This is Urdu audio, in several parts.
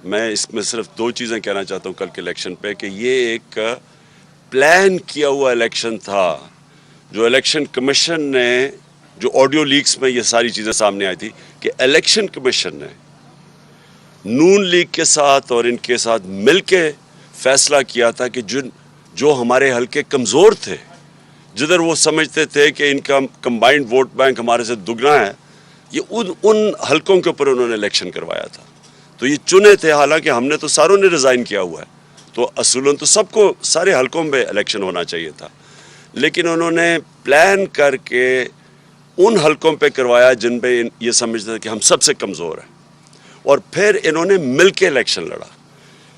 میں اس میں صرف دو چیزیں کہنا چاہتا ہوں کل کے الیکشن پہ کہ یہ ایک پلان کیا ہوا الیکشن تھا. جو الیکشن کمیشن نے جو آڈیو لیکس میں یہ ساری چیزیں سامنے آئی تھی کہ الیکشن کمیشن نے نون لیگ کے ساتھ اور ان کے ساتھ مل کے فیصلہ کیا تھا کہ جو ہمارے حلقے کمزور تھے، جدھر وہ سمجھتے تھے کہ ان کا کمبائنڈ ووٹ بینک ہمارے سے دگنا ہے، یہ ان حلقوں کے اوپر انہوں نے الیکشن کروایا تھا. تو یہ چنے تھے، حالانکہ ہم نے تو ساروں نے ریزائن کیا ہوا ہے، تو اصولاً تو سب کو سارے حلقوں میں الیکشن ہونا چاہیے تھا، لیکن انہوں نے پلان کر کے ان حلقوں پہ کروایا جن پہ یہ سمجھتے تھے کہ ہم سب سے کمزور ہیں، اور پھر انہوں نے مل کے الیکشن لڑا.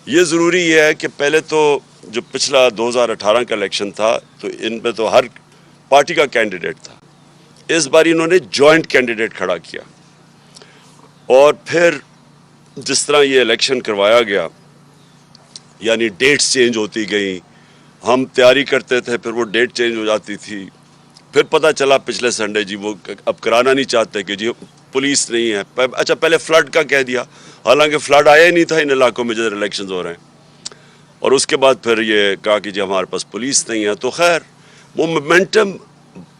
یہ ضروری یہ ہے کہ پہلے تو جو پچھلا 2018 کا الیکشن تھا تو ان پہ تو ہر پارٹی کا کینڈیڈیٹ تھا. اس بار انہوں نے جوائنٹ کینڈیڈیٹ کھڑا کیا، اور پھر جس طرح یہ الیکشن کروایا گیا، یعنی ڈیٹس چینج ہوتی گئیں، ہم تیاری کرتے تھے پھر وہ ڈیٹ چینج ہو جاتی تھی، پھر پتہ چلا پچھلے سنڈے جی وہ اب کرانا نہیں چاہتے کہ جی پولیس نہیں ہے. اچھا پہلے فلڈ کا کہہ دیا، حالانکہ فلڈ آیا ہی نہیں تھا ان علاقوں میں جدھر الیکشنز ہو رہے ہیں، اور اس کے بعد پھر یہ کہا کہ جی ہمارے پاس پولیس نہیں ہے. تو خیر وہ مومنٹم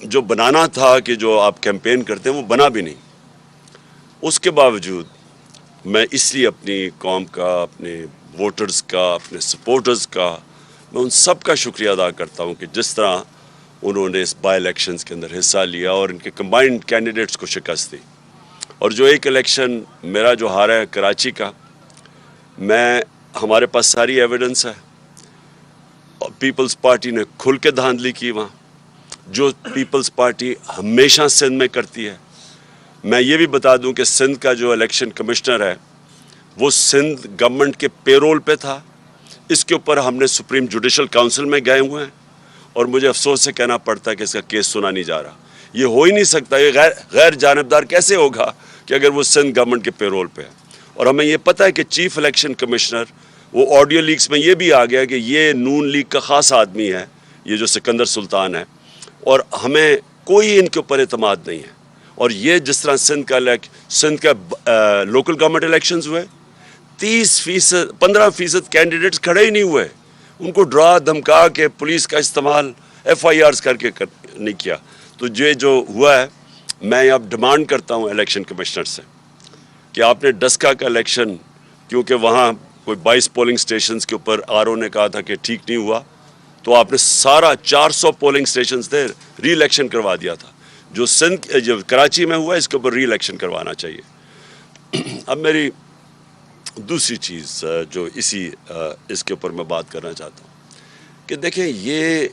جو بنانا تھا کہ جو آپ کیمپین کرتے ہیں وہ بنا بھی نہیں. اس کے باوجود میں اس لیے اپنی قوم کا، اپنے ووٹرز کا، اپنے سپورٹرز کا، میں ان سب کا شکریہ ادا کرتا ہوں کہ جس طرح انہوں نے اس بائی الیکشنز کے اندر حصہ لیا اور ان کے کمبائنڈ کینڈیڈیٹس کو شکست دی. اور جو ایک الیکشن میرا جو ہارا ہے کراچی کا، ہمارے پاس ساری ایویڈنس ہے، اور پیپلز پارٹی نے کھل کے دھاندلی کی وہاں، جو پیپلز پارٹی ہمیشہ سندھ میں کرتی ہے. میں یہ بھی بتا دوں کہ سندھ کا جو الیکشن کمشنر ہے وہ سندھ گورنمنٹ کے پے رول پہ تھا. اس کے اوپر ہم نے سپریم جوڈیشل کاؤنسل میں گئے ہوئے ہیں، اور مجھے افسوس سے کہنا پڑتا ہے کہ اس کا کیس سنا نہیں جا رہا. یہ ہو ہی نہیں سکتا، یہ غیر جانبدار کیسے ہوگا کہ اگر وہ سندھ گورنمنٹ کے پے رول پہ ہے. اور ہمیں یہ پتہ ہے کہ چیف الیکشن کمشنر وہ آڈیو لیکس میں یہ بھی آ گیا کہ یہ نون لیگ کا خاص آدمی ہے، یہ جو سکندر سلطان ہے، اور ہمیں کوئی ان کے اوپر اعتماد نہیں ہے. اور یہ جس طرح سندھ کا لوکل گورنمنٹ الیکشنز ہوئے، 15% کینڈیڈیٹس کھڑے ہی نہیں ہوئے. ان کو ڈرا دھمکا کے پولیس کا استعمال FIRs کر کے نہیں کیا. تو یہ جو ہوا ہے، میں اب ڈیمانڈ کرتا ہوں الیکشن کمشنر سے کہ آپ نے ڈسکا کا الیکشن، کیونکہ وہاں کوئی 22 پولنگ سٹیشنز کے اوپر RO نے کہا تھا کہ ٹھیک نہیں ہوا، تو آپ نے سارا 400 پولنگ سٹیشنز تھے ری الیکشن کروا دیا تھا. جو کراچی میں ہوا ہے اس کے اوپر ری الیکشن کروانا چاہیے. اب میری دوسری چیز جو اس کے اوپر میں بات کرنا چاہتا ہوں کہ دیکھیں یہ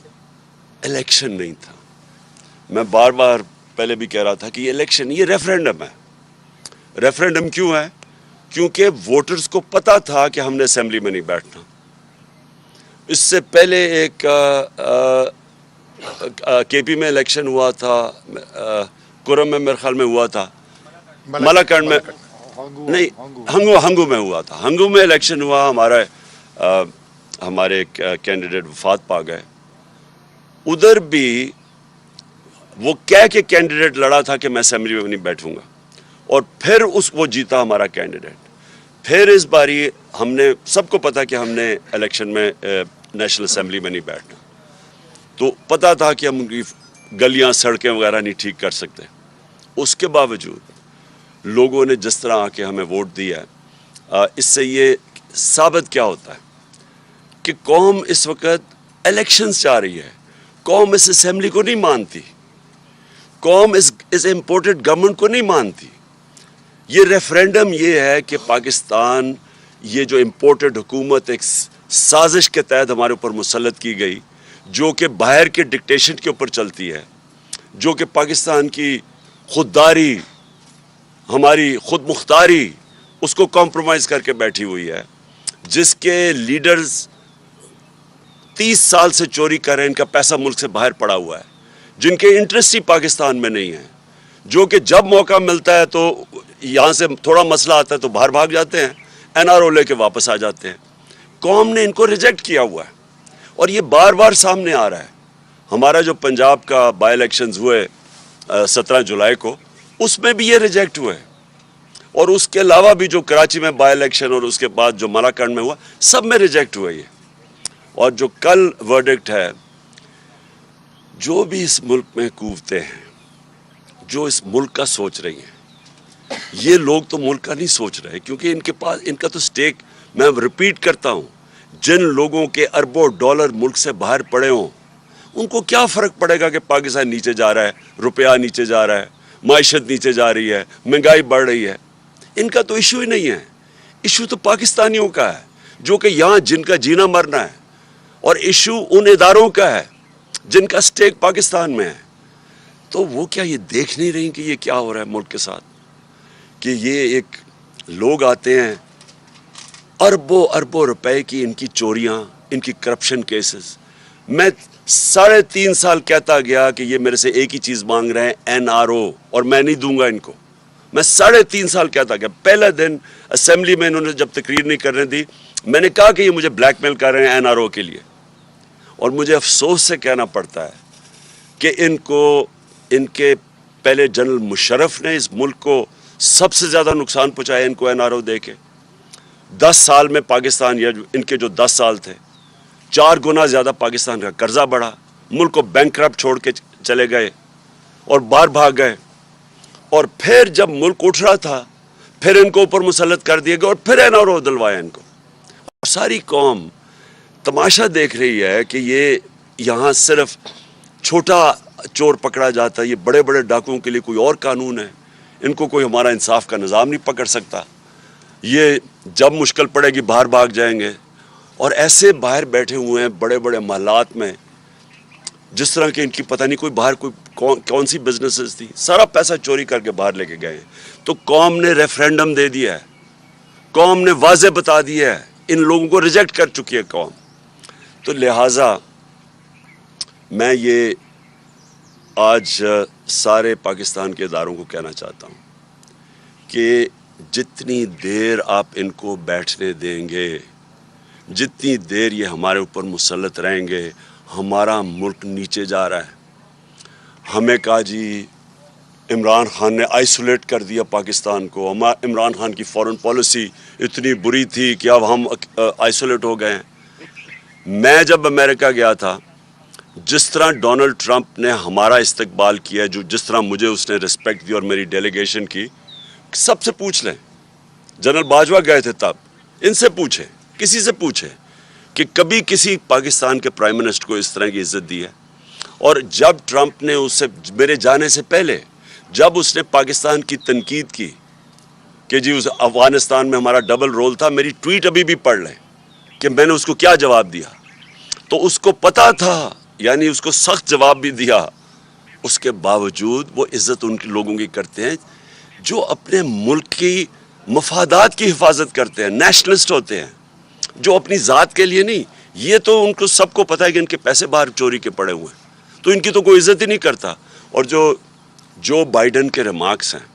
الیکشن نہیں تھا. میں بار بار پہلے بھی کہہ رہا تھا کہ یہ الیکشن، یہ ریفرینڈم ہے. ریفرینڈم کیوں ہے؟ کیونکہ ووٹرز کو پتا تھا کہ ہم نے اسمبلی میں نہیں بیٹھنا. اس سے پہلے ایک KP میں الیکشن ہوا تھا، کرم میں میرے خیال میں ہوا تھا، ملاکنڈ میں نہیں، ہنگو میں ہوا تھا. ہنگو میں الیکشن ہوا، ہمارے کینڈیڈیٹ وفات پا گئے. ادھر بھی وہ کہہ کے کینڈیڈیٹ لڑا تھا کہ میں اسمبلی میں نہیں بیٹھوں گا، اور پھر وہ جیتا ہمارا کینڈیڈیٹ. پھر اس باری ہم نے سب کو پتا کہ ہم نے الیکشن میں نیشنل اسمبلی میں نہیں بیٹھنا، تو پتا تھا کہ ہم ان کی گلیاں سڑکیں وغیرہ نہیں ٹھیک کر سکتے. اس کے باوجود لوگوں نے جس طرح آ کے ہمیں ووٹ دیا ہے، اس سے یہ ثابت کیا ہوتا ہے کہ قوم اس وقت الیکشنز چاہ رہی ہے. قوم اس اسمبلی کو نہیں مانتی، قوم اس امپورٹڈ گورنمنٹ کو نہیں مانتی. یہ ریفرینڈم یہ ہے کہ پاکستان، یہ جو امپورٹڈ حکومت ایک سازش کے تحت ہمارے اوپر مسلط کی گئی، جو کہ باہر کے ڈکٹیشن کے اوپر چلتی ہے، جو کہ پاکستان کی خودداری، ہماری خود مختاری، اس کو کمپرومائز کر کے بیٹھی ہوئی ہے، جس کے لیڈرز 30 سال سے چوری کر رہے ہیں، ان کا پیسہ ملک سے باہر پڑا ہوا ہے، جن کے انٹرسٹ ہی پاکستان میں نہیں ہیں، جو کہ جب موقع ملتا ہے تو یہاں سے تھوڑا مسئلہ آتا ہے تو باہر بھاگ جاتے ہیں، NRO لے کے واپس آ جاتے ہیں. قوم نے ان کو ریجیکٹ کیا ہوا ہے، اور یہ بار بار سامنے آ رہا ہے. ہمارا جو پنجاب کا بائی الیکشنز ہوئے 17 جولائی کو، اس میں بھی یہ ریجیکٹ ہوئے. اور اس کے علاوہ بھی جو کراچی میں بائی الیکشن اور اس کے بعد جو ملاکنڈ میں ہوا سب میں ریجیکٹ ہوئے یہ. اور جو کل ورڈکٹ ہے, جو بھی اس ملک میں قوتیں ہیں جو اس ملک کا سوچ رہی ہیں, یہ لوگ تو ملک کا نہیں سوچ رہے, کیونکہ ان کے پاس ان کا تو سٹیک, میں ریپیٹ کرتا ہوں, جن لوگوں کے اربوں ڈالر ملک سے باہر پڑے ہوں ان کو کیا فرق پڑے گا کہ پاکستان نیچے جا رہا ہے, روپیہ نیچے جا رہا ہے, معیشت نیچے جا رہی ہے, مہنگائی بڑھ رہی ہے. ان کا تو ایشو ہی نہیں ہے. ایشو تو پاکستانیوں کا ہے جو کہ یہاں جن کا جینا مرنا ہے, اور ایشو ان اداروں کا ہے جن کا سٹیک پاکستان میں ہے. تو وہ کیا یہ دیکھ نہیں رہی کہ یہ کیا ہو رہا ہے ملک کے ساتھ, کہ یہ ایک لوگ آتے ہیں اربوں اربوں روپے کی ان کی چوریاں, ان کی کرپشن کیسز. میں 3.5 سال کہتا گیا کہ یہ میرے سے ایک ہی چیز مانگ رہے ہیں, این آر او, اور میں نہیں دوں گا ان کو. میں 3.5 سال کہتا گیا. پہلا دن اسمبلی میں انہوں نے جب تقریر نہیں کرنے دی, میں نے کہا کہ یہ مجھے بلیک میل کر رہے ہیں این آر او کے لیے. اور مجھے افسوس سے کہنا پڑتا ہے کہ ان کو, ان کے پہلے جنرل مشرف نے اس ملک کو سب سے زیادہ نقصان پہنچایا ان کو این آر او دے کے. 10 سال میں پاکستان, یا ان کے جو 10 سال تھے, 4 گنا زیادہ پاکستان کا قرضہ بڑھا, ملک کو بینکرپٹ چھوڑ کے چلے گئے اور باہر بھاگ گئے. اور پھر جب ملک اٹھ رہا تھا پھر ان کو اوپر مسلط کر دیے گئے اور پھر این آر او دلوایا ان کو. اور ساری قوم تماشا دیکھ رہی ہے کہ یہ یہاں صرف چھوٹا چور پکڑا جاتا ہے, یہ بڑے بڑے ڈاکوؤں کے لیے کوئی اور قانون ہے, ان کو کوئی ہمارا انصاف کا نظام نہیں پکڑ سکتا. یہ جب مشکل پڑے گی باہر بھاگ جائیں گے. اور ایسے باہر بیٹھے ہوئے ہیں بڑے بڑے محلات میں, جس طرح کہ ان کی پتہ نہیں کوئی باہر کوئی کون سی بزنسز تھی, سارا پیسہ چوری کر کے باہر لے کے گئے ہیں. تو قوم نے ریفرینڈم دے دیا ہے, قوم نے واضح بتا دیا ہے, ان لوگوں کو ریجیکٹ کر چکی ہے قوم. تو لہٰذا میں یہ آج سارے پاکستان کے اداروں کو کہنا چاہتا ہوں کہ جتنی دیر آپ ان کو بیٹھنے دیں گے, جتنی دیر یہ ہمارے اوپر مسلط رہیں گے, ہمارا ملک نیچے جا رہا ہے. ہمیں کہا جی عمران خان نے آئسولیٹ کر دیا پاکستان کو, عمران خان کی فورن پالیسی اتنی بری تھی کہ اب ہم آئسولیٹ ہو گئے ہیں. میں جب امریکہ گیا تھا, جس طرح ڈونلڈ ٹرمپ نے ہمارا استقبال کیا, جو جس طرح مجھے اس نے رسپیکٹ دی اور میری ڈیلیگیشن کی, سب سے پوچھ لیں. جنرل باجوہ گئے تھے تب, ان سے پوچھیں, کسی سے پوچھیں کہ کبھی کسی پاکستان کے پرائم منسٹر کو اس طرح کی عزت دی ہے. اور جب ٹرمپ نے اس سے, میرے جانے سے پہلے جب اس نے پاکستان کی تنقید کی کہ جی اس افغانستان میں ہمارا ڈبل رول تھا, میری ٹویٹ ابھی بھی پڑھ لیں کہ میں نے اس کو کیا جواب دیا. تو اس کو پتا تھا, یعنی اس کو سخت جواب بھی دیا. اس کے باوجود وہ عزت ان کے لوگوں کی کرتے ہیں جو اپنے ملک کی مفادات کی حفاظت کرتے ہیں, نیشنلسٹ ہوتے ہیں, جو اپنی ذات کے لیے نہیں. یہ تو ان کو سب کو پتا ہے کہ ان کے پیسے باہر چوری کے پڑے ہوئے ہیں, تو ان کی تو کوئی عزت ہی نہیں کرتا. اور جو بائیڈن کے ریمارکس ہیں,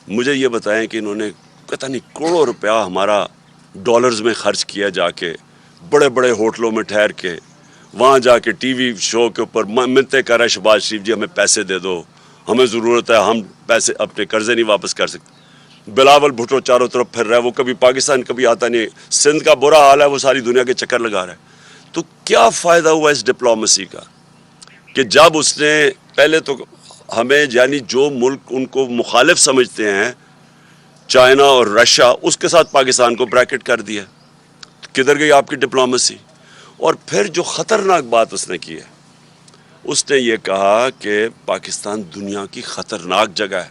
مجھے یہ بتائیں کہ انہوں نے پتہ نہیں کروڑوں روپیہ ہمارا ڈالرز میں خرچ کیا, جا کے بڑے بڑے ہوٹلوں میں ٹھہر کے, وہاں جا کے ٹی وی شو کے اوپر منتیں کر رہے ہیں شہباز شریف جی ہمیں پیسے دے دو, ہمیں ضرورت ہے, ہم پیسے اپنے قرضے نہیں واپس کر سکتے. بلاول بھٹو چاروں طرف پھر رہا ہے, وہ کبھی پاکستان کبھی آتا نہیں, سندھ کا برا حال ہے, وہ ساری دنیا کے چکر لگا رہا ہے. تو کیا فائدہ ہوا اس ڈپلومیسی کا کہ جب اس نے پہلے تو ہمیں, یعنی جو ملک ان کو مخالف سمجھتے ہیں, چائنا اور رشیا, اس کے ساتھ پاکستان کو بریکٹ کر دیا. کدھر گئی آپ کی ڈپلومیسی؟ اور پھر جو خطرناک بات اس نے کی ہے, اس نے یہ کہا کہ پاکستان دنیا کی خطرناک جگہ ہے,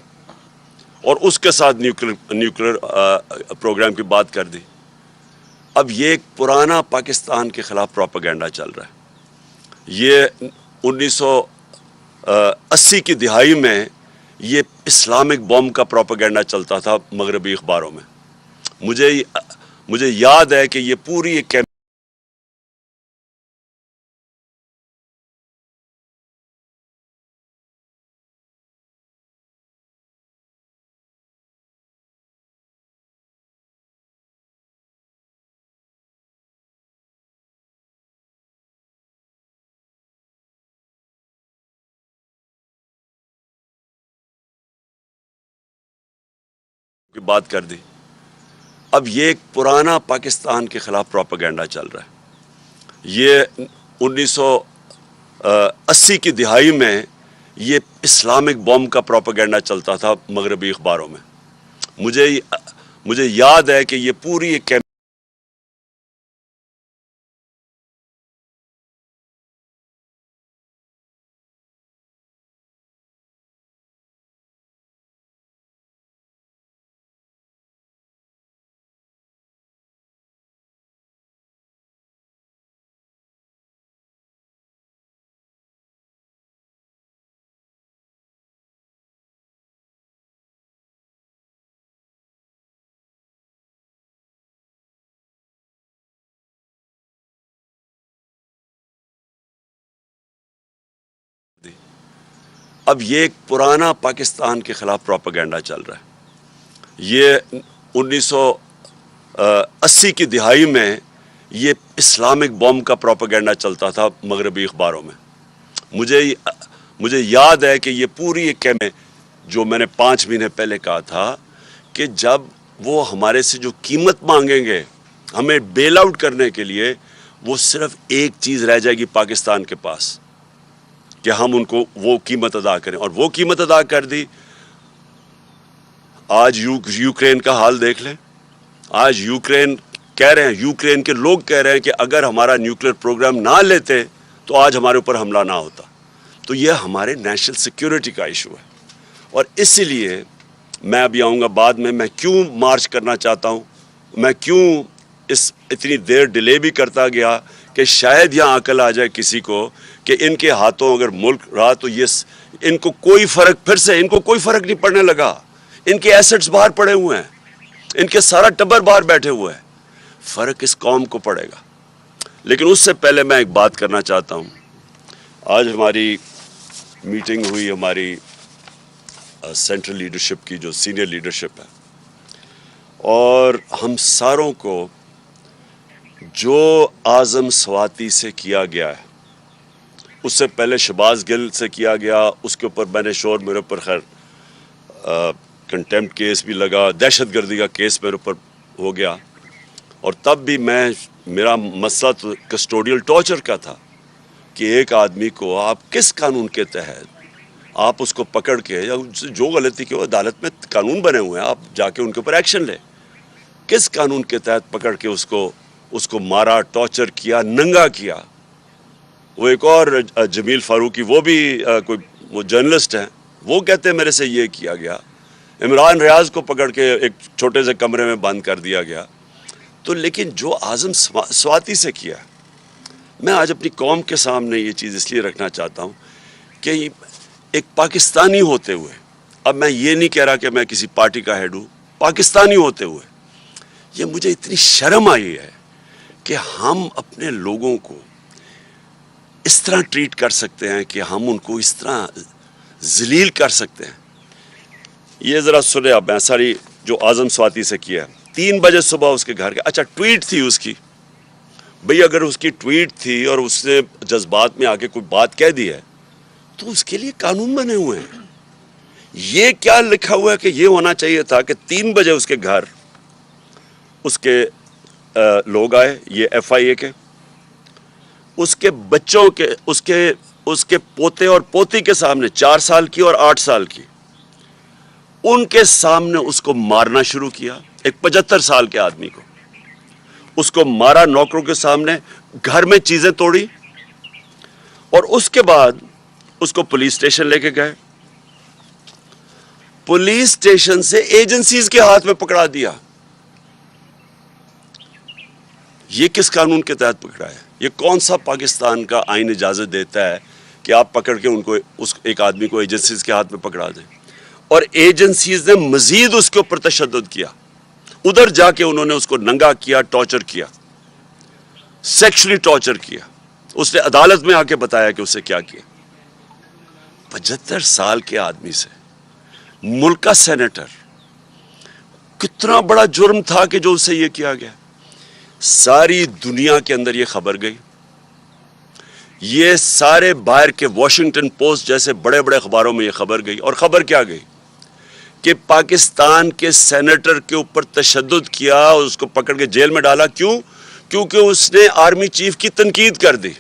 اور اس کے ساتھ نیوکلیر پروگرام کی بات کر دی. اب یہ ایک پرانا پاکستان کے خلاف پروپیگنڈا چل رہا ہے. یہ 1980 کی دہائی میں یہ اسلامک بوم کا پروپیگنڈا چلتا تھا مغربی اخباروں میں. مجھے یاد ہے کہ یہ پوری ایک کی بات کر دی. اب یہ ایک پرانا پاکستان کے خلاف پروپیگنڈا چل رہا ہے. یہ 1980 کی دہائی میں یہ اسلامک بوم کا پروپیگنڈا چلتا تھا مغربی اخباروں میں. مجھے یاد ہے کہ یہ پوری ایک اب یہ ایک پرانا پاکستان کے خلاف پروپیگنڈا چل رہا ہے. یہ 1980 کی دہائی میں یہ اسلامک بوم کا پروپیگنڈا چلتا تھا مغربی اخباروں میں. مجھے یاد ہے کہ یہ پوری ایک جو میں نے 5 مہینے پہلے کہا تھا کہ جب وہ ہمارے سے جو قیمت مانگیں گے ہمیں بیل آؤٹ کرنے کے لیے، وہ صرف ایک چیز رہ جائے گی پاکستان کے پاس کہ ہم ان کو وہ قیمت ادا کریں، اور وہ قیمت ادا کر دی. آج یوکرین کا حال دیکھ لیں. آج یوکرین کے لوگ کہہ رہے ہیں کہ اگر ہمارا نیوکلیئر پروگرام نہ لیتے تو آج ہمارے اوپر حملہ نہ ہوتا. تو یہ ہمارے نیشنل سیکیورٹی کا ایشو ہے. اور اسی لیے میں ابھی آؤں گا بعد میں کیوں مارچ کرنا چاہتا ہوں، میں کیوں اتنی دیر ڈیلے بھی کرتا گیا کہ شاید یہاں عقل آ جائے کسی کو کہ ان کے ہاتھوں اگر ملک رہا تو ان کو کوئی فرق نہیں پڑنے لگا. ان کے ایسٹس باہر پڑے ہوئے ہیں، ان کے سارا ٹبر باہر بیٹھے ہوئے ہیں. فرق اس قوم کو پڑے گا. لیکن اس سے پہلے میں ایک بات کرنا چاہتا ہوں. آج ہماری میٹنگ ہوئی، ہماری سینٹرل لیڈرشپ کی جو سینئر لیڈرشپ ہے، اور ہم ساروں کو جو اعظم سواتی سے کیا گیا ہے، اس سے پہلے شہباز گل سے کیا گیا، اس کے اوپر میں نے میرے اوپر خیر کنٹیمپٹ کیس بھی لگا، دہشت گردی کا کیس میرے اوپر ہو گیا. اور تب بھی میرا مسئلہ تو کسٹوڈیل ٹارچر کا تھا کہ ایک آدمی کو آپ کس قانون کے تحت آپ اس کو پکڑ کے، یا جو غلطی کی عدالت میں قانون بنے ہوئے ہیں، آپ جا کے ان کے اوپر ایکشن لیں. کس قانون کے تحت پکڑ کے اس کو مارا، ٹارچر کیا، ننگا کیا. وہ ایک اور جمیل فاروقی، وہ بھی وہ جرنلسٹ ہیں، وہ کہتے ہیں میرے سے یہ کیا گیا. عمران ریاض کو پکڑ کے ایک چھوٹے سے کمرے میں بند کر دیا گیا. تو لیکن جو اعظم سواتی سے کیا، میں آج اپنی قوم کے سامنے یہ چیز اس لیے رکھنا چاہتا ہوں کہ ایک پاکستانی ہوتے ہوئے، اب میں یہ نہیں کہہ رہا کہ میں کسی پارٹی کا ہیڈ ہوں، پاکستانی ہوتے ہوئے یہ مجھے اتنی شرم آئی ہے کہ ہم اپنے لوگوں کو اس طرح ٹریٹ کر سکتے ہیں، کہ ہم ان کو اس طرح ذلیل کر سکتے ہیں. یہ ذرا سنے آپ، میں ساری جو اعظم سواتی سے کیا ہے. 3 بجے صبح اس کے گھر کے، اچھا ٹویٹ تھی اس کی، بھئی اگر اس کی ٹویٹ تھی اور اس نے جذبات میں آ کے کوئی بات کہہ دی ہے تو اس کے لیے قانون بنے ہوئے ہیں. یہ کیا لکھا ہوا ہے کہ یہ ہونا چاہیے تھا کہ 3 بجے اس کے گھر اس کے لوگ آئے، یہ FIA کے، اس کے بچوں کے، اس کے پوتے اور پوتی کے سامنے، 4 سال کی اور 8 سال کی، ان کے سامنے اس کو مارنا شروع کیا. ایک 75 سال کے آدمی کو اس کو مارا، نوکروں کے سامنے، گھر میں چیزیں توڑی، اور اس کے بعد اس کو پولیس اسٹیشن لے کے گئے. پولیس اسٹیشن سے ایجنسیز کے ہاتھ میں پکڑا دیا. یہ کس قانون کے تحت پکڑا ہے؟ یہ کون سا پاکستان کا آئین اجازت دیتا ہے کہ آپ پکڑ کے ان کو ایک آدمی کو ایجنسیز کے ہاتھ میں پکڑا دیں؟ اور ایجنسیز نے مزید اس کے اوپر تشدد کیا. ادھر جا کے انہوں نے اس کو ننگا کیا، ٹارچر کیا، سیکشلی ٹارچر کیا. اس نے عدالت میں آ کے بتایا کہ اسے کیا کیا. 75 سال کے آدمی سے، ملک کا سینیٹر، کتنا بڑا جرم تھا کہ جو اسے یہ کیا گیا. ساری دنیا کے اندر یہ خبر گئی. یہ سارے باہر کے واشنگٹن پوسٹ جیسے بڑے بڑے اخباروں میں یہ خبر گئی. اور خبر کیا گئی کہ پاکستان کے سینیٹر کے اوپر تشدد کیا اور اس کو پکڑ کے جیل میں ڈالا. کیوں؟ کیونکہ اس نے آرمی چیف کی تنقید کر دی.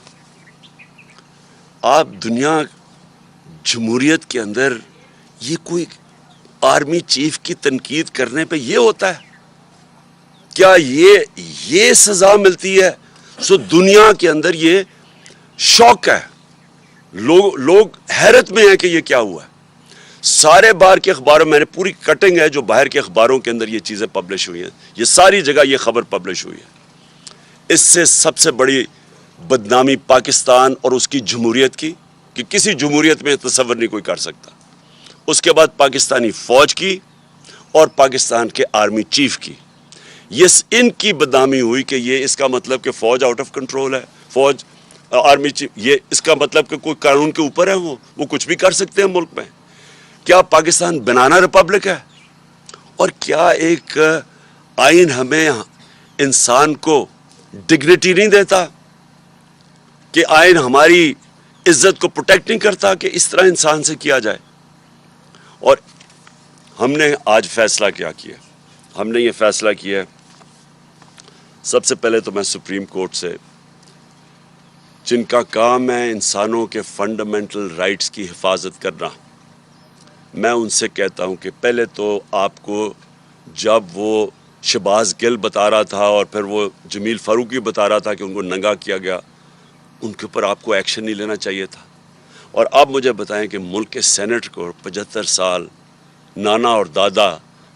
آپ دنیا جمہوریت کے اندر یہ کوئی آرمی چیف کی تنقید کرنے پہ یہ ہوتا ہے؟ کیا یہ سزا ملتی ہے؟ سو دنیا کے اندر یہ شوق ہے. لوگ حیرت میں ہیں کہ یہ کیا ہوا ہے. سارے باہر کے اخباروں میں نے پوری کٹنگ ہے جو باہر کے اخباروں کے اندر یہ چیزیں پبلش ہوئی ہیں. یہ ساری جگہ یہ خبر پبلش ہوئی ہے. اس سے سب سے بڑی بدنامی پاکستان اور اس کی جمہوریت کی کہ کسی جمہوریت میں تصور نہیں کوئی کر سکتا. اس کے بعد پاکستانی فوج کی اور پاکستان کے آرمی چیف کی. ان کی بدنامی ہوئی کہ یہ اس کا مطلب کہ فوج آؤٹ آف کنٹرول ہے, فوج آرمی چیف یہ اس کا مطلب کہ کوئی قانون کے اوپر ہے, وہ کچھ بھی کر سکتے ہیں ملک میں. کیا پاکستان بنانا ریپبلک ہے؟ اور کیا ایک آئین ہمیں انسان کو ڈگنیٹی نہیں دیتا کہ آئین ہماری عزت کو پروٹیکٹ نہیں کرتا کہ اس طرح انسان سے کیا جائے؟ اور ہم نے آج فیصلہ کیا کیا؟ ہم نے یہ فیصلہ کیا ہے, سب سے پہلے تو میں سپریم کورٹ سے, جن کا کام ہے انسانوں کے فنڈامنٹل رائٹس کی حفاظت کرنا, میں ان سے کہتا ہوں کہ پہلے تو آپ کو جب وہ شہباز گل بتا رہا تھا اور پھر وہ جمیل فاروقی بتا رہا تھا کہ ان کو ننگا کیا گیا, ان کے اوپر آپ کو ایکشن نہیں لینا چاہیے تھا. اور آپ مجھے بتائیں کہ ملک کے سینٹ کو 75 سال نانا اور دادا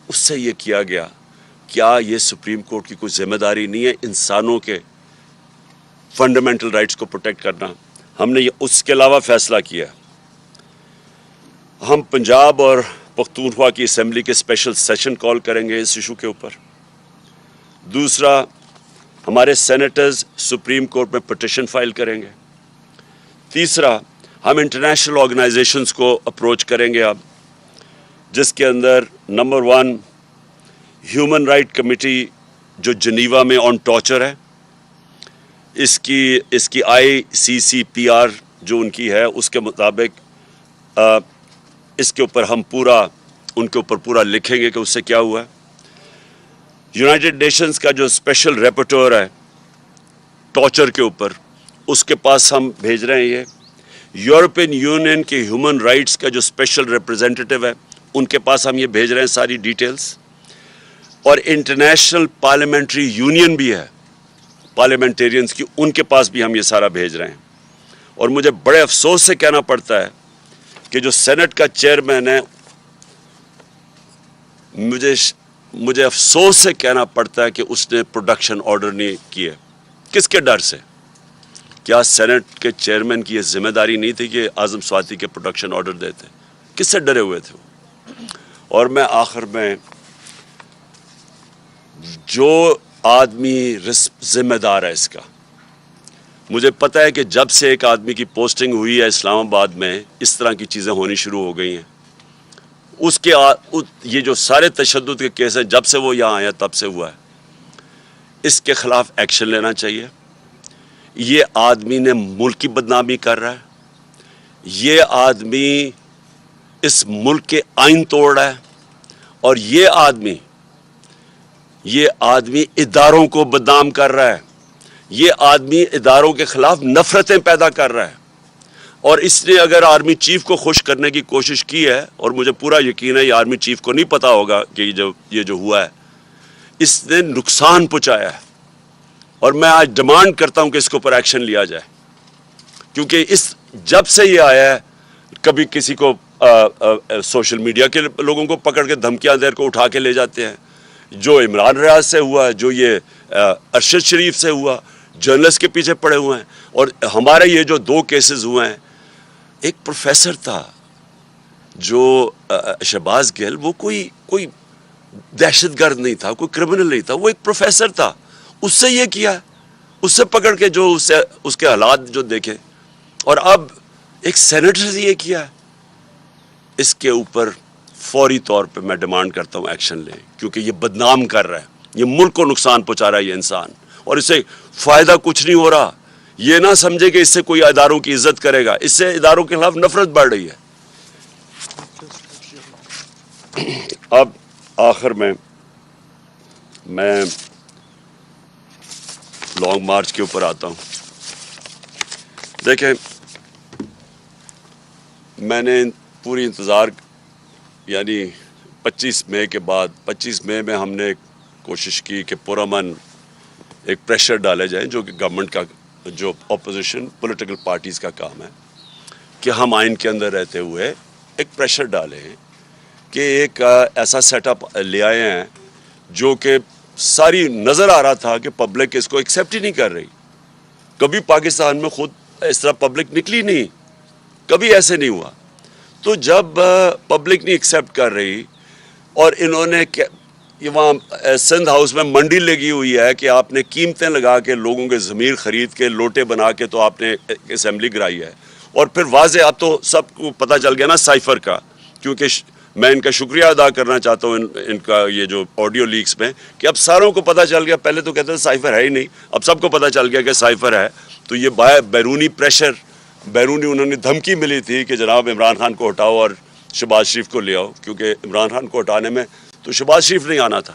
اس سے یہ کیا گیا, کیا یہ سپریم کورٹ کی کوئی ذمہ داری نہیں ہے انسانوں کے فنڈامنٹل رائٹس کو پروٹیکٹ کرنا؟ ہم نے یہ اس کے علاوہ فیصلہ کیا. ہم پنجاب اور پختونخوا کی اسمبلی کے اسپیشل سیشن کال کریں گے اس ایشو کے اوپر. دوسرا, ہمارے سینیٹرز سپریم کورٹ میں پٹیشن فائل کریں گے. تیسرا, ہم انٹرنیشنل آرگنائزیشنز کو اپروچ کریں گے اب, جس کے اندر نمبر 1 ہیومن رائٹ کمیٹی جو جنیوا میں آن ٹارچر ہے, اس کی ICCPR جو ان کی ہے اس کے مطابق اس کے اوپر ہم ان کے اوپر پورا لکھیں گے کہ اس سے کیا ہوا ہے. یونائٹڈ نیشنز کا جو اسپیشل ریپورٹر ہے ٹارچر کے اوپر, اس کے پاس ہم بھیج رہے ہیں. یہ یورپین یونین کے ہیومن رائٹس کا جو اسپیشل ریپرزینٹیو ہے ان کے پاس ہم یہ بھیج رہے ہیں ساری ڈیٹیلز. اور انٹرنیشنل پارلیمنٹری یونین بھی ہے پارلیمنٹیرینز کی, ان کے پاس بھی ہم یہ سارا بھیج رہے ہیں. اور مجھے بڑے افسوس سے کہنا پڑتا ہے کہ جو سینٹ کا چیئرمین ہے, مجھے افسوس سے کہنا پڑتا ہے کہ اس نے پروڈکشن آرڈر نہیں کیے. کس کے ڈر سے؟ کیا سینٹ کے چیئرمین کی یہ ذمہ داری نہیں تھی کہ اعظم سواتی کے پروڈکشن آرڈر دیتے؟ کس سے ڈرے ہوئے تھے وہ؟ اور میں آخر میں, جو آدمی ذمہ دار ہے اس کا, مجھے پتہ ہے کہ جب سے ایک آدمی کی پوسٹنگ ہوئی ہے اسلام آباد میں اس طرح کی چیزیں ہونی شروع ہو گئی ہیں. اس کے یہ جو سارے تشدد کے کیس ہیں جب سے وہ یہاں آیا تب سے ہوا ہے. اس کے خلاف ایکشن لینا چاہیے. یہ آدمی نے ملک کی بدنامی کر رہا ہے, یہ آدمی اس ملک کے آئین توڑ رہا ہے, اور یہ آدمی اداروں کو بدنام کر رہا ہے. یہ آدمی اداروں کے خلاف نفرتیں پیدا کر رہا ہے. اور اس نے اگر آرمی چیف کو خوش کرنے کی کوشش کی ہے, اور مجھے پورا یقین ہے یہ آرمی چیف کو نہیں پتا ہوگا کہ یہ جو ہوا ہے, اس نے نقصان پہنچایا ہے. اور میں آج ڈیمانڈ کرتا ہوں کہ اس کے اوپر ایکشن لیا جائے, کیونکہ جب سے یہ آیا ہے کبھی کسی کو سوشل میڈیا کے لوگوں کو پکڑ کے دھمکیاں دے کو اٹھا کے لے جاتے ہیں. جو عمران ریاض سے ہوا, جو یہ ارشد شریف سے ہوا, جرنلسٹ کے پیچھے پڑے ہوئے ہیں. اور ہمارے یہ جو 2 کیسز ہوئے ہیں, ایک پروفیسر تھا جو شہباز گل, وہ کوئی دہشت گرد نہیں تھا, کوئی کرمنل نہیں تھا, وہ ایک پروفیسر تھا. اس سے یہ کیا, اس سے پکڑ کے جو اس کے حالات جو دیکھے, اور اب ایک سینیٹر سے یہ کیا ہے. اس کے اوپر فوری طور پہ میں ڈیمانڈ کرتا ہوں ایکشن لیں, کیونکہ یہ بدنام کر رہا ہے, یہ ملک کو نقصان پہنچا رہا ہے یہ انسان, اور اس سے فائدہ کچھ نہیں ہو رہا. یہ نہ سمجھے کہ اس سے کوئی اداروں کی عزت کرے گا, اس سے اداروں کے خلاف نفرت بڑھ رہی ہے. اب آخر میں لانگ مارچ کے اوپر آتا ہوں. دیکھیں میں نے پوری انتظار یعنی 25 مئی کے بعد 25 مئی میں ہم نے کوشش کی کہ پرامن ایک پریشر ڈالے جائیں جو کہ گورنمنٹ کا جو اپوزیشن پولیٹیکل پارٹیز کا کام ہے کہ ہم آئین کے اندر رہتے ہوئے ایک پریشر ڈالیں کہ ایک ایسا سیٹ اپ لے آئے ہیں جو کہ ساری نظر آ رہا تھا کہ پبلک اس کو ایکسیپٹ ہی نہیں کر رہی. کبھی پاکستان میں خود اس طرح پبلک نکلی نہیں, کبھی ایسے نہیں ہوا. تو جب پبلک نہیں ایکسیپٹ کر رہی اور انہوں نے وہاں سندھ ہاؤس میں منڈی لگی ہوئی ہے کہ آپ نے قیمتیں لگا کے لوگوں کے ضمیر خرید کے لوٹے بنا کے تو آپ نے اسمبلی کرائی ہے. اور پھر واضح اب تو سب کو پتہ چل گیا نا سائفر کا, کیونکہ میں ان کا شکریہ ادا کرنا چاہتا ہوں ان کا یہ جو آڈیو لیکس میں کہ اب ساروں کو پتہ چل گیا. پہلے تو کہتے تھے سائفر ہے ہی نہیں, اب سب کو پتہ چل گیا کہ سائفر ہے. تو یہ بیرونی پریشر, بیرونی انہوں نے دھمکی ملی تھی کہ جناب عمران خان کو ہٹاؤ اور شہباز شریف کو لے آؤ, کیونکہ عمران خان کو ہٹانے میں تو شہباز شریف نہیں آنا تھا.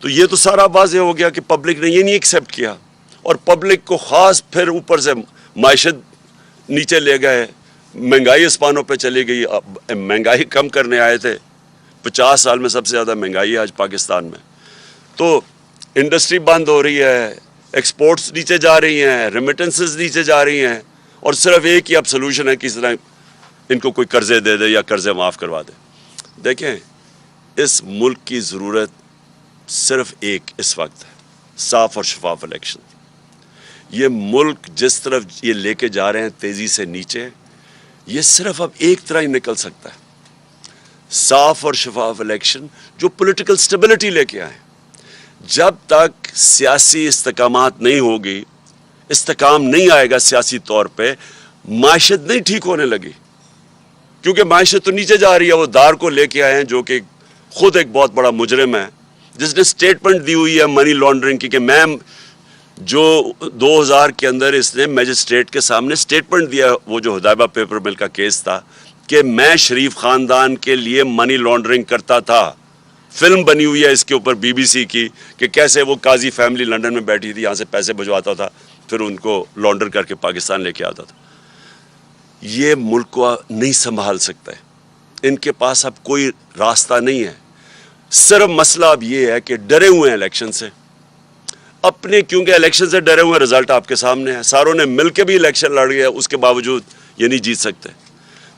تو یہ تو سارا واضح ہو گیا کہ پبلک نے یہ نہیں ایکسیپٹ کیا. اور پبلک کو خاص پھر اوپر سے معیشت نیچے لے گئے, مہنگائی اسپانوں پہ چلی گئی. مہنگائی کم کرنے آئے تھے, 50 سال میں سب سے زیادہ مہنگائی ہے آج پاکستان میں. تو انڈسٹری بند ہو رہی ہے, ایکسپورٹس نیچے جا رہی ہیں, ریمیٹنسز نیچے جا رہی ہیں, اور صرف ایک ہی اب سلوشن ہے کس طرح ان کو کوئی قرضے دے دے یا قرضے معاف کروا دے. دیکھیں اس ملک کی ضرورت صرف ایک اس وقت ہے, صاف اور شفاف الیکشن. یہ ملک جس طرف یہ لے کے جا رہے ہیں تیزی سے نیچے, یہ صرف اب ایک طرح ہی نکل سکتا ہے, صاف اور شفاف الیکشن جو پولیٹیکل سٹیبلٹی لے کے آئے. جب تک سیاسی استحکامات نہیں ہوگی, استحکام نہیں آئے گا سیاسی طور پہ, معیشت نہیں ٹھیک ہونے لگی. کیونکہ معیشت تو نیچے جا رہی ہے. وہ دار کو لے کے آئے ہیں جو کہ خود ایک بہت بڑا مجرم ہے, جس نے سٹیٹمنٹ دی ہوئی ہے منی لانڈرنگ کی کہ میں جو 2000 کے اندر اس نے میجسٹریٹ کے سامنے سٹیٹمنٹ دیا, وہ جو ہدایبہ پیپر مل کا کیس تھا, کہ میں شریف خاندان کے لیے منی لانڈرنگ کرتا تھا. فلم بنی ہوئی ہے اس کے اوپر BBC کی کہ کیسے وہ قاضی فیملی لنڈن میں بیٹھی تھی, یہاں سے پیسے بھجواتا تھا, پھر ان کو لانڈر کر کے پاکستان لے کے آتا تھا. یہ ملک کو نہیں سنبھال سکتا ہے, ان کے پاس اب کوئی راستہ نہیں ہے. صرف مسئلہ اب یہ ہے کہ ڈرے ہوئے ہیں الیکشن سے اپنے, کیونکہ الیکشن سے ڈرے ہوئے, رزلٹ آپ کے سامنے ہے. ساروں نے مل کے بھی الیکشن لڑ گیا, اس کے باوجود یہ نہیں جیت سکتے.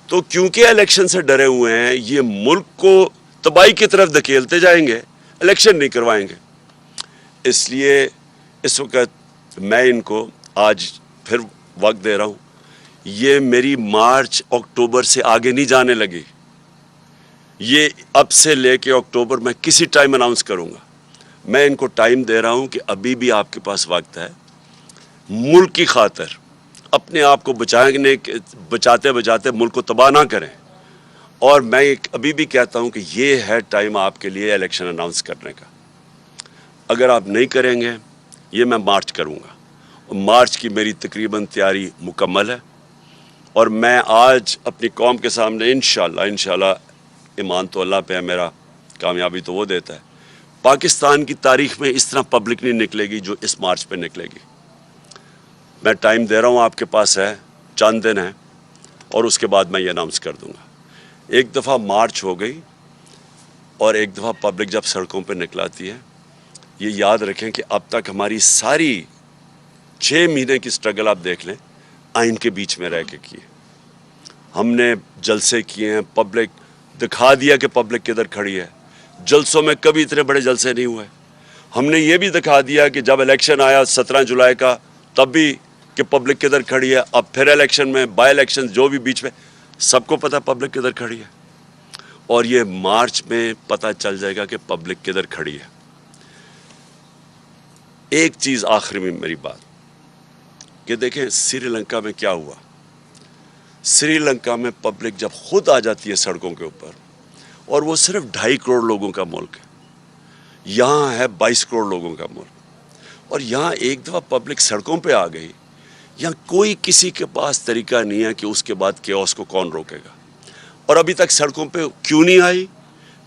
تو کیونکہ الیکشن سے ڈرے ہوئے ہیں, یہ ملک کو تباہی کی طرف دھکیلتے جائیں گے, الیکشن نہیں کروائیں گے. اس لیے اس وقت میں ان کو آج پھر وقت دے رہا ہوں. یہ میری مارچ اکتوبر سے آگے نہیں جانے لگی. یہ اب سے لے کے اکتوبر میں کسی ٹائم اناؤنس کروں گا. میں ان کو ٹائم دے رہا ہوں کہ ابھی بھی آپ کے پاس وقت ہے. ملک کی خاطر اپنے آپ کو بچاتے بچاتے ملک کو تباہ نہ کریں. اور میں ابھی بھی کہتا ہوں کہ یہ ہے ٹائم آپ کے لیے الیکشن اناؤنس کرنے کا. اگر آپ نہیں کریں گے, یہ میں مارچ کروں گا. مارچ کی میری تقریباً تیاری مکمل ہے, اور میں آج اپنی قوم کے سامنے انشاءاللہ ایمان تو اللہ پہ ہے میرا, کامیابی تو وہ دیتا ہے. پاکستان کی تاریخ میں اس طرح پبلک نہیں نکلے گی جو اس مارچ پہ نکلے گی. میں ٹائم دے رہا ہوں, آپ کے پاس ہے, چند دن ہیں, اور اس کے بعد میں یہ اناؤنس کر دوں گا. ایک دفعہ مارچ ہو گئی اور ایک دفعہ پبلک جب سڑکوں پہ نکلاتی ہے, یہ یاد رکھیں کہ اب تک ہماری ساری 6 مہینے کی سٹرگل آپ دیکھ لیں, آئین کے بیچ میں رہ کے کیے. ہم نے جلسے کیے ہیں, پبلک دکھا دیا کہ پبلک کدھر کھڑی ہے. جلسوں میں کبھی اتنے بڑے جلسے نہیں ہوئے. ہم نے یہ بھی دکھا دیا کہ جب الیکشن آیا 17 جولائی کا, تب بھی کہ پبلک کدھر کھڑی ہے. اب پھر الیکشن میں, بائی الیکشن جو بھی بیچ میں, سب کو پتہ پبلک کدھر کھڑی ہے. اور یہ مارچ میں پتہ چل جائے گا کہ پبلک کدھر کھڑی ہے. ایک چیز آخری میں میری بات کہ دیکھیں سری لنکا میں کیا ہوا. سری لنکا میں پبلک جب خود آ جاتی ہے سڑکوں کے اوپر, اور وہ صرف 2.5 کروڑ لوگوں کا ملک ہے, یہاں ہے 22 کروڑ لوگوں کا ملک, اور یہاں ایک دفعہ پبلک سڑکوں پہ آ گئی, یہاں کوئی کسی کے پاس طریقہ نہیں ہے کہ اس کے بعد کیوس کو کون روکے گا. اور ابھی تک سڑکوں پہ کیوں نہیں آئی؟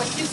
25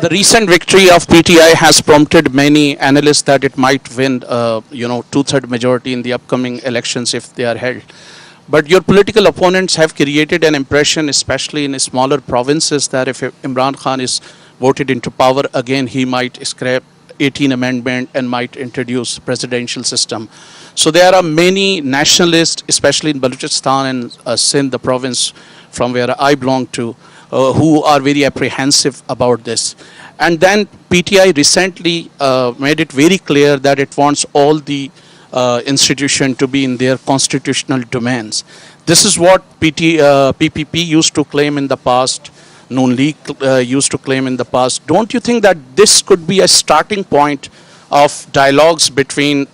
The recent victory of PTI has prompted many analysts that it might win, 2/3 majority in the upcoming elections if they are held. But your political opponents have created an impression, especially in smaller provinces, that if Imran Khan is voted into power again, he might scrap 18 Amendment and might introduce presidential system. So there are many nationalists, especially in Balochistan and Sindh, the province from where I belong to, who are very apprehensive about this. And then PTI recently made it very clear that it wants all the institution to be in their constitutional domains. This is what PPP used to claim in the past, Noon League used to claim in the past. Don't you think that this could be a starting point of dialogues between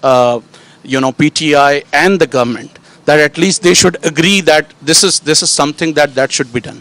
PTI and the government, that at least they should agree that this is something that should be done?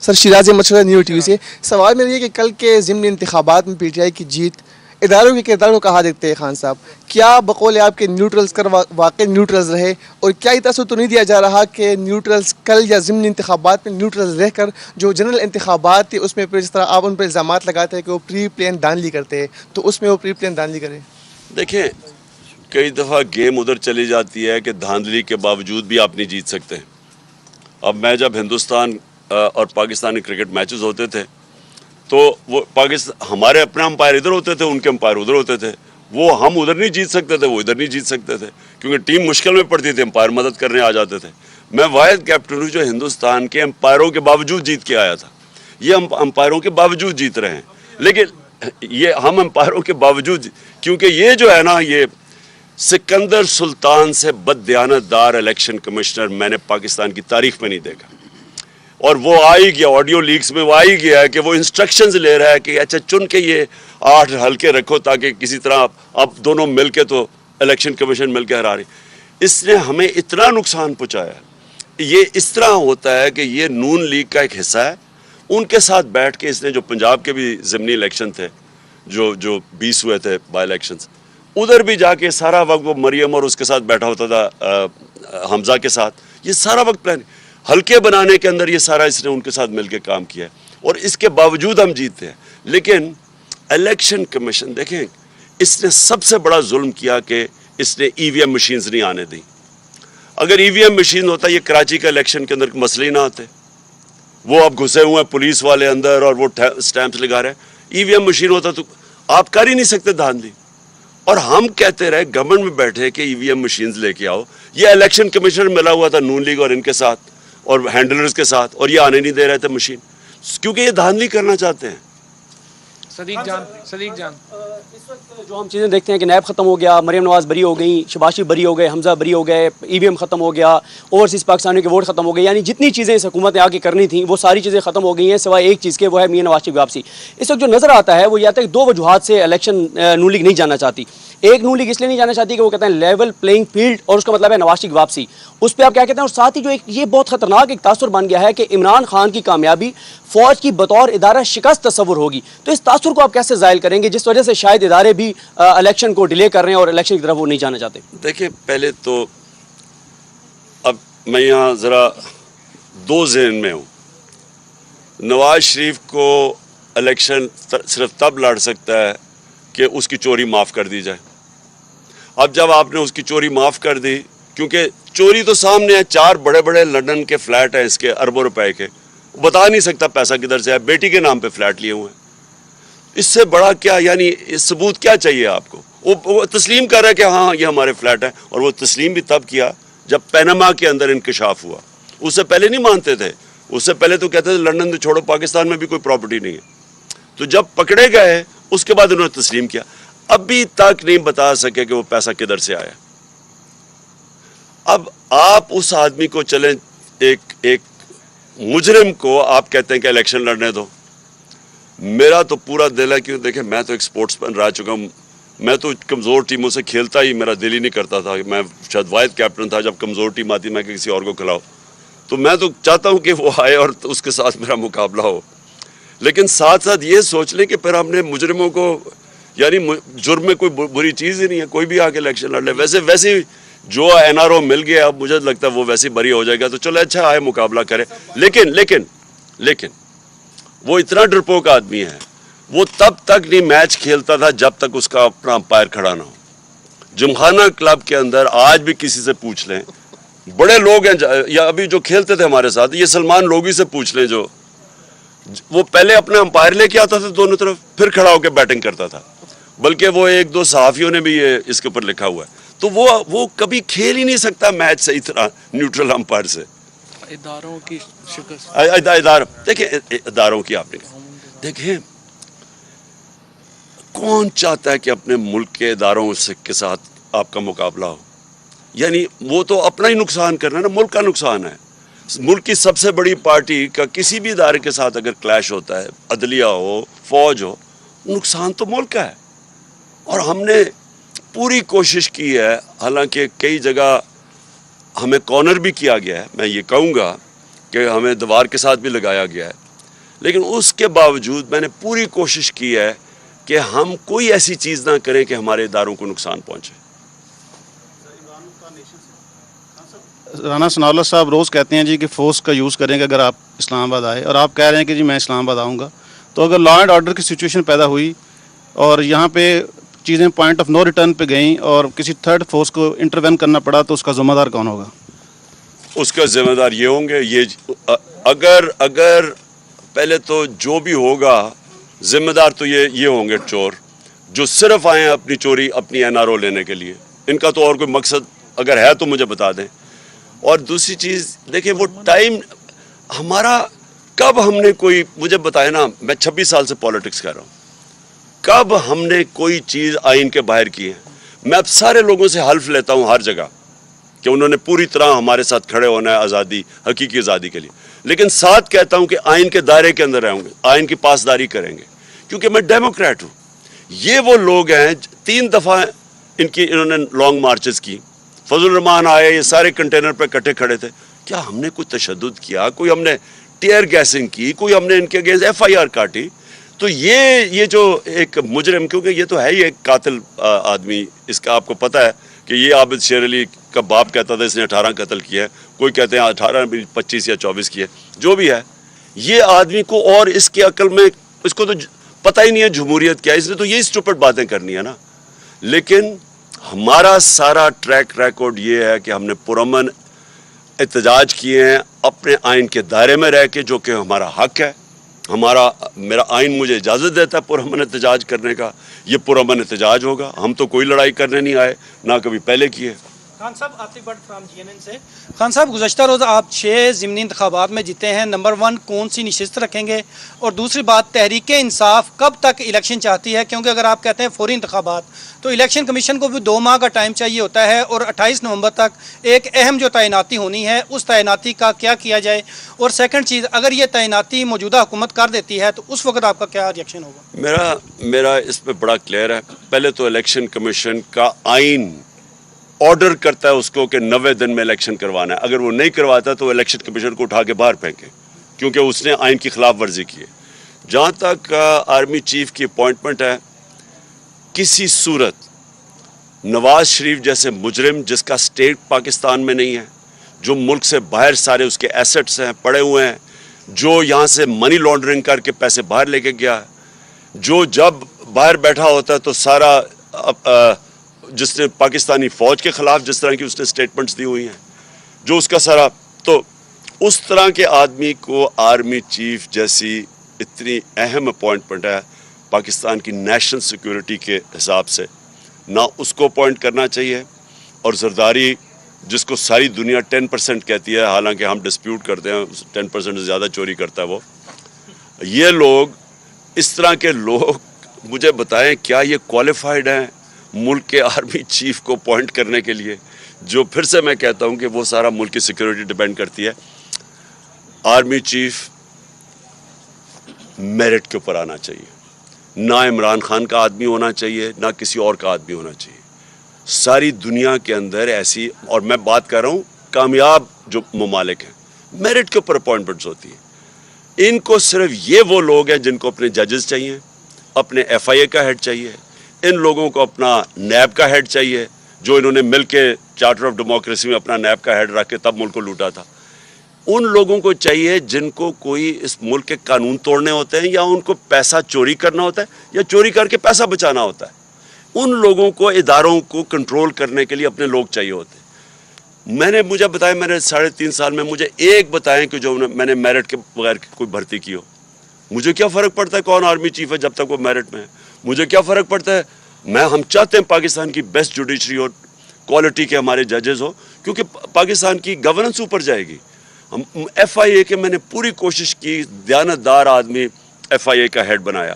Sir, Shiraz Ahmed Shirazi Neo TV وی سے سوال میرا یہ کہ کل کے ضمنی انتخابات میں پی ٹی آئی کی جیت اداروں کے کردار کو کہا دیکھتے ہیں خان صاحب، کیا بقول آپ کے نیوٹرلز کر واقع نیوٹرلز رہے، اور کیا یہ تاثر تو نہیں دیا جا رہا کہ نیوٹرلز کل یا ضمنی انتخابات میں نیوٹرلز رہ کر جو جنرل انتخابات تھے اس میں جس طرح آپ ان پر الزامات لگاتے ہیں کہ وہ پری پلان دانلی کرتے ہیں، تو اس میں وہ پری پلان دانلی کریں؟ دیکھیں کئی دفعہ گیم ادھر چلی جاتی ہے کہ دھاندلی کے باوجود بھی آپ نہیں جیت سکتے. اب میں جب ہندوستان اور پاکستانی کرکٹ میچز ہوتے تھے تو وہ ہمارے اپنے امپائر ادھر ہوتے تھے، ان کے امپائر ادھر ہوتے تھے. وہ ہم ادھر نہیں جیت سکتے تھے، وہ ادھر نہیں جیت سکتے تھے، کیونکہ ٹیم مشکل میں پڑتی تھی، امپائر مدد کرنے آ جاتے تھے. میں واحد کیپٹن ہوں جو ہندوستان کے امپائروں کے باوجود جیت کے آیا تھا. یہ ہم امپائروں کے باوجود جیت رہے ہیں، لیکن یہ ہم امپائروں کے باوجود کیونکہ یہ جو ہے نا، یہ سکندر سلطان سے بد دیانت دار الیکشن کمشنر میں نے پاکستان کی تاریخ میں نہیں دیکھا. اور وہ آ ہی گیا، آڈیو لیکس میں وہ آ ہی گیا ہے کہ وہ انسٹرکشنز لے رہا ہے کہ اچھا چن کے یہ 8 حلقے رکھو تاکہ کسی طرح اب دونوں مل کے تو الیکشن کمیشن مل کے ہرا رہی. اس نے ہمیں اتنا نقصان پہنچایا. یہ اس طرح ہوتا ہے کہ یہ نون لیگ کا ایک حصہ ہے. ان کے ساتھ بیٹھ کے اس نے جو پنجاب کے بھی ضمنی الیکشن تھے جو 20 ہوئے تھے بائی الیکشنز، ادھر بھی جا کے سارا وقت وہ مریم اور اس کے ساتھ بیٹھا ہوتا تھا حمزہ کے ساتھ. یہ سارا وقت پلان حلقے بنانے کے اندر یہ سارا اس نے ان کے ساتھ مل کے کام کیا ہے، اور اس کے باوجود ہم جیتے ہیں. لیکن الیکشن کمیشن دیکھیں، اس نے سب سے بڑا ظلم کیا کہ اس نے ای وی ایم مشینز نہیں آنے دی. اگر ای وی ایم مشین ہوتا یہ کراچی کا الیکشن کے اندر مسئلے ہی نہ آتے. وہ اب گھسے ہوئے ہیں پولیس والے اندر اور وہ سٹیمپس لگا رہے ہیں. ای وی ایم مشین ہوتا تو آپ کر ہی نہیں سکتے دھاندلی. اور ہم کہتے رہے گورنمنٹ میں بیٹھے کہ ای وی ایم مشینز لے کے آؤ. یہ الیکشن کمیشنر ملا ہوا تھا نون لیگ اور ان کے ساتھ اور ہینڈلرز کے ساتھ، اور یہ آنے نہیں دے رہے تھے مشین، کیونکہ یہ دھاندلی کرنا چاہتے ہیں. صدیق جان اس وقت جو ہم چیزیں دیکھتے ہیں کہ نیب ختم ہو گیا، مریم نواز بری ہو گئی، شہباز شریف بری ہو گئے، حمزہ بری ہو گئے، ای وی ایم ختم ہو گیا، اوورسیز پاکستانیوں کے ووٹ ختم ہو گئے. یعنی جتنی چیزیں اس حکومت نے آگے کرنی تھیں وہ ساری چیزیں ختم ہو گئی ہیں سوائے ایک چیز کے، وہ ہے میاں نواز شریف واپسی. اس وقت جو نظر آتا ہے وہ یہ آتا ہے کہ 2 وجوہات سے الیکشن نون لیگ نہیں جانا چاہتی. ایک نون لیگ اس لیے نہیں جانا چاہتی کہ وہ کہتے ہیں لیول پلینگ فیلڈ، اور اس کا مطلب ہے نواز شریف واپسی. اس پہ آپ کیا کہتے ہیں؟ اور ساتھ ہی جو ایک یہ بہت خطرناک ایک تاثر بن گیا ہے کہ عمران خان کی کامیابی فوج کی بطور ادارہ شکست تصور ہوگی. تو اس تاثر کو آپ کیسے زائل کریں گے جس وجہ سے شاید ادارے بھی الیکشن کو ڈیلے کر رہے ہیں اور الیکشن کی طرف وہ نہیں جانا چاہتے؟ دیکھیں پہلے تو اب میں یہاں ذرا 2 ذہن میں ہوں. نواز شریف کو الیکشن صرف تب لڑ سکتا ہے کہ اس کی چوری معاف کر دی جائے. اب جب آپ نے اس کی چوری معاف کر دی، کیونکہ چوری تو سامنے ہے، 4 بڑے بڑے لندن کے فلیٹ ہیں اس کے اربوں روپے کے، بتا نہیں سکتا پیسہ کدھر سے ہے، بیٹی کے نام پہ فلیٹ لیے ہوئے ہیں. اس سے بڑا کیا، یعنی ثبوت کیا چاہیے آپ کو؟ وہ تسلیم کر رہا ہے کہ ہاں یہ ہمارے فلیٹ ہیں، اور وہ تسلیم بھی تب کیا جب پینما کے اندر انکشاف ہوا. اس سے پہلے نہیں مانتے تھے، اس سے پہلے تو کہتے تھے لندن تو چھوڑو، پاکستان میں بھی کوئی پراپرٹی نہیں ہے. تو جب پکڑے گئے اس کے بعد انہوں نے تسلیم کیا. ابھی تک نہیں بتا سکے کہ وہ پیسہ کدھر سے آیا. اب آپ اس آدمی کو چلیں، ایک مجرم کو آپ کہتے ہیں کہ الیکشن لڑنے دو. میرا تو پورا دل ہے کہ دیکھیں میں تو ایک سپورٹس مین رہ چکا ہوں، میں تو کمزور ٹیموں سے کھیلتا ہی میرا دل ہی نہیں کرتا تھا. میں شاید واحد کیپٹن تھا جب کمزور ٹیم آتی میں کسی اور کو کھلاؤ. تو میں تو چاہتا ہوں کہ وہ آئے اور اس کے ساتھ میرا مقابلہ ہو. لیکن ساتھ ساتھ یہ سوچ لیں کہ پھر ہم نے مجرموں کو، یعنی جرم میں کوئی بری چیز ہی نہیں ہے، کوئی بھی آ کے الیکشن لڑ لے. ویسے جو این آر او مل گیا، اب مجھے لگتا ہے وہ ویسے بری ہو جائے گا، تو چلو اچھا آئے مقابلہ کرے. لیکن وہ اتنا ڈرپوک آدمی ہے، وہ تب تک نہیں میچ کھیلتا تھا جب تک اس کا اپنا امپائر کھڑا نہ ہو. جمخانہ کلب کے اندر آج بھی کسی سے پوچھ لیں، بڑے لوگ ہیں یا ابھی جو کھیلتے تھے ہمارے ساتھ، یہ سلمان لوگی سے پوچھ لیں، جو وہ پہلے اپنے امپائر لے کے آتا تھا دونوں طرف، پھر کھڑا ہو کے بیٹنگ کرتا تھا. بلکہ وہ 1-2 صحافیوں نے بھی یہ اس کے اوپر لکھا ہوا ہے. تو وہ کبھی کھیل ہی نہیں سکتا میچ صحیح طرح نیوٹرل امپائر سے. اداروں کی شکست، دیکھیں اداروں کی آپ نے دیکھیں، کون چاہتا ہے کہ اپنے ملک کے اداروں کے ساتھ آپ کا مقابلہ ہو؟ یعنی وہ تو اپنا ہی نقصان کرنا ہے نا، ملک کا نقصان ہے. ملک کی سب سے بڑی پارٹی کا کسی بھی ادارے کے ساتھ اگر کلیش ہوتا ہے، عدلیہ ہو، فوج ہو، نقصان تو ملک کا ہے. اور ہم نے پوری کوشش کی ہے، حالانکہ کئی جگہ ہمیں کارنر بھی کیا گیا ہے, میں یہ کہوں گا کہ ہمیں دیوار کے ساتھ بھی لگایا گیا ہے, لیکن اس کے باوجود میں نے پوری کوشش کی ہے کہ ہم کوئی ایسی چیز نہ کریں کہ ہمارے اداروں کو نقصان پہنچے. رانا ثناء اللہ صاحب روز کہتے ہیں جی کہ فورس کا یوز کریں گے اگر آپ اسلام آباد آئے, اور آپ کہہ رہے ہیں کہ جی میں اسلام آباد آؤں گا, تو اگر لا اینڈ آرڈر کی سچویشن پیدا ہوئی اور یہاں پہ چیزیں پوائنٹ آف نو ریٹرن پہ گئیں اور کسی تھرڈ فورس کو انٹروین کرنا پڑا, تو اس کا ذمہ دار کون ہوگا؟ اس کا ذمہ دار یہ ہوں گے, یہ اگر پہلے تو جو بھی ہوگا ذمہ دار تو یہ ہوں گے چور جو صرف آئے ہیں اپنی چوری اپنی NRO لینے کے لیے. ان کا تو اور کوئی مقصد اگر ہے تو مجھے بتا دیں. اور دوسری چیز دیکھیں, وہ ٹائم ہمارا کب ہم نے کوئی, مجھے بتائے نا, میں 26 سال سے پالیٹکس کر رہا ہوں, کب ہم نے کوئی چیز آئین کے باہر کی ہے؟ میں اب سارے لوگوں سے حلف لیتا ہوں ہر جگہ کہ انہوں نے پوری طرح ہمارے ساتھ کھڑے ہونا ہے آزادی, حقیقی آزادی کے لیے, لیکن ساتھ کہتا ہوں کہ آئین کے دائرے کے اندر رہیں گے, آئین کی پاسداری کریں گے, کیونکہ میں ڈیموکریٹ ہوں. یہ وہ لوگ ہیں 3 دفعہ انہوں نے لانگ مارچز کی, فضل الرحمان آئے, یہ سارے کنٹینر پہ کٹھے کھڑے تھے. کیا ہم نے کوئی تشدد کیا, کوئی ہم نے ٹیئر گیسنگ کی, کوئی ہم نے ان کے اگینسٹ FIR کاٹی؟ تو یہ جو ایک مجرم, کیونکہ یہ تو ہے ہی ایک قاتل آدمی, اس کا آپ کو پتہ ہے کہ یہ عابد شیر علی کا باپ کہتا تھا اس نے 18 قتل کیا ہے, کوئی کہتے ہیں 18 25 یا 24 کیے, جو بھی ہے. یہ آدمی کو اور اس کی عقل میں اس کو تو پتہ ہی نہیں ہے جمہوریت کیا ہے, اس نے تو یہی اسٹوپڈ باتیں کرنی ہے نا. لیکن ہمارا سارا ٹریک ریکارڈ یہ ہے کہ ہم نے پرامن احتجاج کیے ہیں اپنے آئین کے دائرے میں رہ کے, جو کہ ہمارا حق ہے. میرا آئین مجھے اجازت دیتا ہے پرامن احتجاج کرنے کا, یہ پرامن احتجاج ہوگا. ہم تو کوئی لڑائی کرنے نہیں آئے, نہ کبھی پہلے کیے. خان صاحب, عاطف بٹ فرام GNN سے. خان صاحب, گزشتہ روز آپ 6 ضمنی انتخابات میں جیتے ہیں. نمبر 1 کون سی نشست رکھیں گے؟ اور دوسری بات, تحریک انصاف کب تک الیکشن چاہتی ہے؟ کیونکہ اگر آپ کہتے ہیں فوری انتخابات, تو الیکشن کمیشن کو بھی 2 ماہ کا ٹائم چاہیے ہوتا ہے, اور 28 نومبر تک ایک اہم جو تعیناتی ہونی ہے, اس تعیناتی کا کیا کیا جائے؟ اور سیکنڈ چیز, اگر یہ تعیناتی موجودہ حکومت کر دیتی ہے تو اس وقت آپ کا کیا ریئیکشن ہوگا؟ میرا اس پہ بڑا کلیئر ہے. پہلے تو الیکشن کمیشن کا آئین آرڈر کرتا ہے اس کو کہ 90 دن میں الیکشن کروانا ہے. اگر وہ نہیں کرواتا تو الیکشن کمیشن کو اٹھا کے باہر پھینکے, کیونکہ اس نے آئین کی خلاف ورزی کی ہے. جہاں تک آرمی چیف کی اپوائنٹمنٹ ہے, کسی صورت نواز شریف جیسے مجرم جس کا سٹیٹ پاکستان میں نہیں ہے, جو ملک سے باہر سارے اس کے ایسٹس ہیں پڑے ہوئے ہیں, جو یہاں سے منی لانڈرنگ کر کے پیسے باہر لے کے گیا ہے, جو جب باہر بیٹھا ہوتا ہے تو سارا جس نے پاکستانی فوج کے خلاف جس طرح کی اس نے سٹیٹمنٹس دی ہوئی ہیں, جو اس کا سارا, تو اس طرح کے آدمی کو آرمی چیف جیسی اتنی اہم اپوائنٹمنٹ ہے پاکستان کی نیشنل سیکیورٹی کے حساب سے, نہ اس کو اپوائنٹ کرنا چاہیے. اور زرداری جس کو ساری دنیا 10% کہتی ہے, حالانکہ ہم ڈسپیوٹ کرتے ہیں 10% سے زیادہ چوری کرتا ہے وہ, یہ لوگ, اس طرح کے لوگ مجھے بتائیں کیا یہ کوالیفائڈ ہیں ملک کے آرمی چیف کو اپوائنٹ کرنے کے لیے؟ جو پھر سے میں کہتا ہوں کہ وہ سارا ملک کی سیکیورٹی ڈیپینڈ کرتی ہے. آرمی چیف میرٹ کے اوپر آنا چاہیے, نہ عمران خان کا آدمی ہونا چاہیے, نہ کسی اور کا آدمی ہونا چاہیے. ساری دنیا کے اندر ایسی, اور میں بات کر رہا ہوں کامیاب جو ممالک ہیں, میرٹ کے اوپر اپوائنٹمنٹس ہوتی ہیں. ان کو صرف یہ وہ لوگ ہیں جن کو اپنے ججز چاہیے, اپنے FIA کا ہیڈ چاہیے, ان لوگوں کو اپنا نیب کا ہیڈ چاہیے, جو انہوں نے مل کے چارٹر آف ڈیموکریسی میں اپنا نیب کا ہیڈ رکھ کے تب ملک کو لوٹا تھا. ان لوگوں کو چاہیے جن کو کوئی اس ملک کے قانون توڑنے ہوتے ہیں, یا ان کو پیسہ چوری کرنا ہوتا ہے, یا چوری کر کے پیسہ بچانا ہوتا ہے. ان لوگوں کو, اداروں کو کنٹرول کرنے کے لیے اپنے لوگ چاہیے ہوتے ہیں. مجھے بتائیں, میں نے 3.5 سال میں مجھے ایک بتائیں کہ جو میں نے میرٹ کے بغیر کوئی بھرتی کی ہو. مجھے کیا فرق پڑتا ہے کون آرمی چیف ہے جب تک وہ میرٹ میں ہے؟ مجھے کیا فرق پڑتا ہے؟ ہم چاہتے ہیں پاکستان کی بیسٹ جوڈیشری ہو, کوالٹی کے ہمارے ججز ہو, کیونکہ پاکستان کی گورننس اوپر جائے گی. ہم FIA کے, میں نے پوری کوشش کی, دیانتدار آدمی FIA کا ہیڈ بنایا,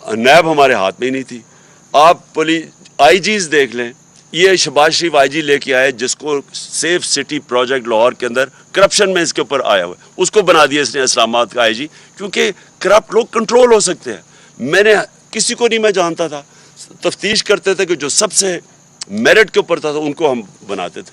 نیب ہمارے ہاتھ میں ہی نہیں تھی. آپ IGs دیکھ لیں, یہ شہباز شریف IG لے کے آئے جس کو سیف سٹی پروجیکٹ لاہور کے اندر کرپشن میں اس کے اوپر آیا ہوا ہے, اس کو بنا دیا اس نے اسلام آباد کا IG, کیونکہ کرپٹ لوگ کنٹرول ہو سکتے ہیں. میں نے کسی کو نہیں میں جانتا تھا, تفتیش کرتے تھے کہ جو سب سے میرٹ کے اوپر تھا ان کو ہم بناتے تھے.